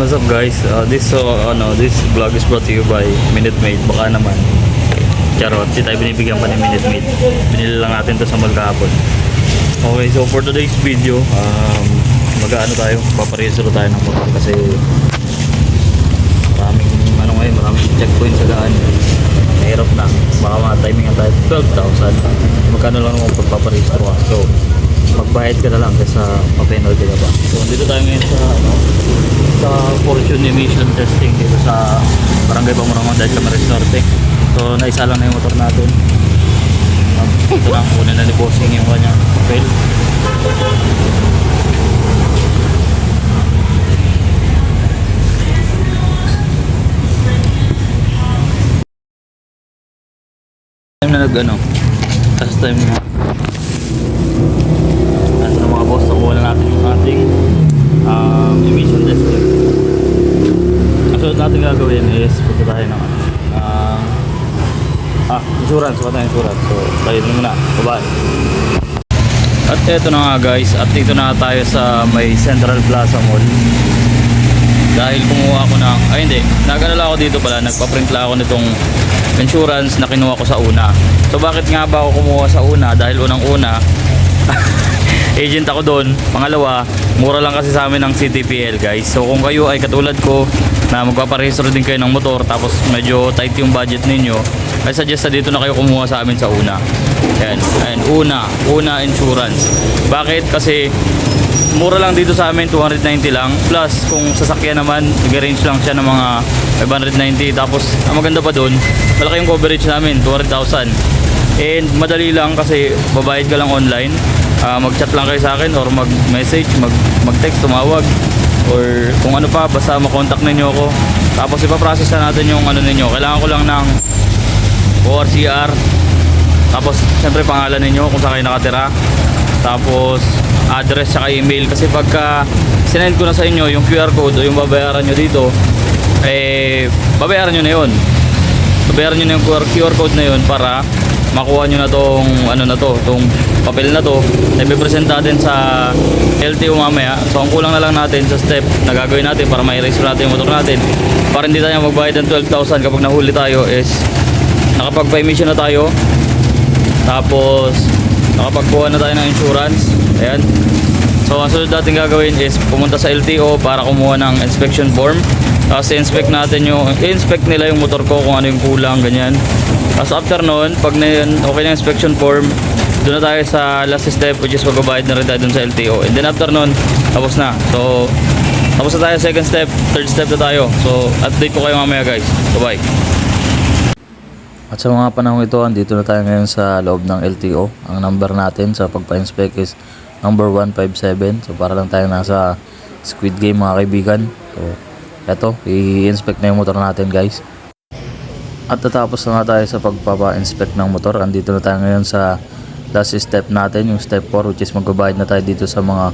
what's up guys? This vlog is brought to you by Minute Maid. Baka naman. Charot, di tayo binibigyan pa ni Minute Maid. Binili lang natin to sa mall kahapon. Okay, so for today's video, mag-ano tayo, paparegister tayo ng motor kasi maraming checkpoint sa daan. Mahirap na. Baka ma-timingan tayo 12,000. Magkano lang naman pagpaparegister ka. So, magbayad ka na lang kasi pa-penalty ka pa. So, dito tayo ngayon sa Fortune Emission Testing dito sa Barangay Pamurangon dahil sa Marisnorte. So, naisa lang na yung motor natin. Ito lang, kunin na ni Bossing yung kanya papel. Time na last time na ito na mga boss, nakuha na natin yung ating emission testing. Ang sunod natin gagawin is punta tayo ng insurance, so tayo na muna, bye. At ito na nga guys, at dito na tayo sa may Central Plaza Mall dahil kumuha ako ng, nag-alala ako dito pala, nagpa-print lang ako nitong insurance na kinuha ko sa una. So bakit nga ba ako kumuha sa una? Dahil unang-una agent ako doon. Pangalawa, mura lang kasi sa amin ng CTPL guys. So kung kayo ay katulad ko na magpaparehistro din kayo ng motor tapos medyo tight yung budget ninyo, ay suggest na dito na kayo kumuha sa amin sa una. Ayan, una insurance. Bakit? Kasi mura lang dito sa amin, 290 lang. Plus kung sasakyan naman, nag-range lang siya ng mga 590. Tapos ang maganda pa doon, malaki yung coverage namin, 200,000. And madali lang kasi babayad ka lang online. Mag-chat lang kayo sa akin or mag-message, mag-text, tumawag or kung ano pa, basta makontak ninyo ako. Tapos ipaprocess na natin yung ano ninyo. Kailangan ko lang ng ORCR. Tapos syempre pangalan ninyo kung saan kayo nakatira. Tapos address saka email, kasi pagka sinend ko na sa inyo yung QR code o yung babayaran nyo dito, babayaran nyo na yun. Babayaran nyo na yung QR code na yun para makuha nyo na tong papel na to na ipipresent natin sa LTO mamaya. So ang kulang na lang natin sa step na gagawin natin para ma-register natin yung motor natin, para hindi tayo magbayad ng 12,000 kapag nahuli tayo, is nakapagpa-emission na tayo, tapos nakapagkuha na tayo ng insurance. Ayan. So ang sunod natin gagawin is pumunta sa LTO para kumuha ng inspection form. Tapos i-inspect nila yung motor ko kung ano yung kulang, ganyan. Tapos after nun, pag okay na yung inspection form, doon na tayo sa last step, which is magbabayad na rin tayo dun sa LTO. And then after nun, tapos na. So tapos na tayo second step, third step na tayo. So update ko kayo mamaya guys. Bye bye. At sa mga panahon ito, andito na tayo ngayon sa loob ng LTO. Ang number natin sa pagpa-inspect is number 157. So para lang tayo nasa Squid Game mga kaibigan. So eto, i-inspect na yung motor natin guys. At tatapos na nga tayo sa pagpapa-inspect ng motor. Andito na tayo ngayon sa last step natin, yung step 4, which is magbabayad na tayo dito sa mga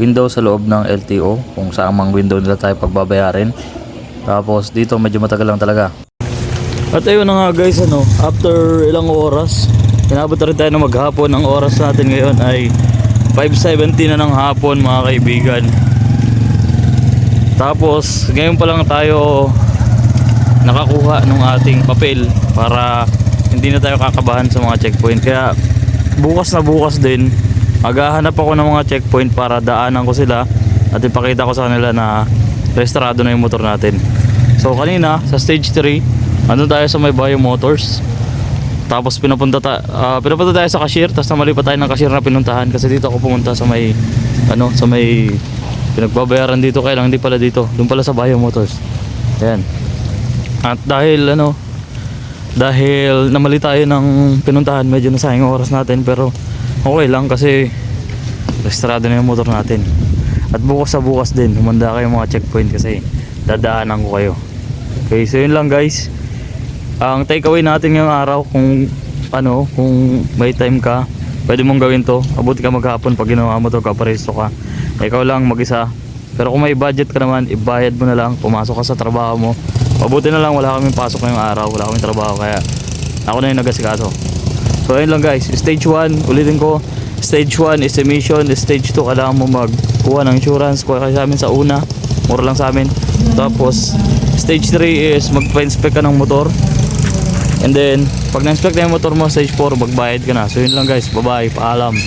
window sa loob ng LTO, kung saan mang window nila tayo pagbabayarin. Tapos dito medyo matagal lang talaga. At ayun na nga guys, after ilang oras, inabot na rin tayo na maghapon. Ang oras natin ngayon ay 5:70 na ng hapon mga kaibigan. Tapos ngayon pa lang tayo nakakuha ng ating papel para hindi na tayo kakabahan sa mga checkpoint. Kaya bukas din maghahanap ako ng mga checkpoint para daanan ko sila at ipakita ko sa kanila na rehistrado na yung motor natin. So kanina sa stage 3 andun tayo sa may Bayo Motors. Tapos pinapunta tayo sa cashier. Tapos namali pa tayo ng cashier na pinuntahan, kasi dito ako pumunta sa may sa may pinagbabayaran dito, kaya lang hindi pala dito, doon pala sa Bayo Motors. Ayan. At dahil namali tayo ng pinuntahan, medyo nasayang oras natin, pero okay lang kasi registrado na yung motor natin. At bukas din humanda kayo mga checkpoint kasi dadaanan ko kayo. Okay, so yun lang guys. Ang takeaway natin ngayong araw, kung may time ka, pwede mong gawin to. Abuti ka maghapon pag ginawa mo to, kaparesto ka. Ikaw lang mag-isa. Pero kung may budget ka naman, ibayad mo na lang, pumasok ka sa trabaho mo. Mabuti na lang wala kaming pasok ngayong araw, wala kaming trabaho, kaya ako na yung nagasikaso. So ayun lang guys, stage 1, ulitin ko, stage 1 is emission, stage 2 kailangan mo magkuha ng insurance, kuha kayo sa amin sa una. Mura lang sa amin. Tapos, stage 3 is magpa-inspect ka ng motor. And then, pag na-inspect na yung motor mo, stage 4, magbayad ka na. So, yun lang guys. Bye-bye. Paalam.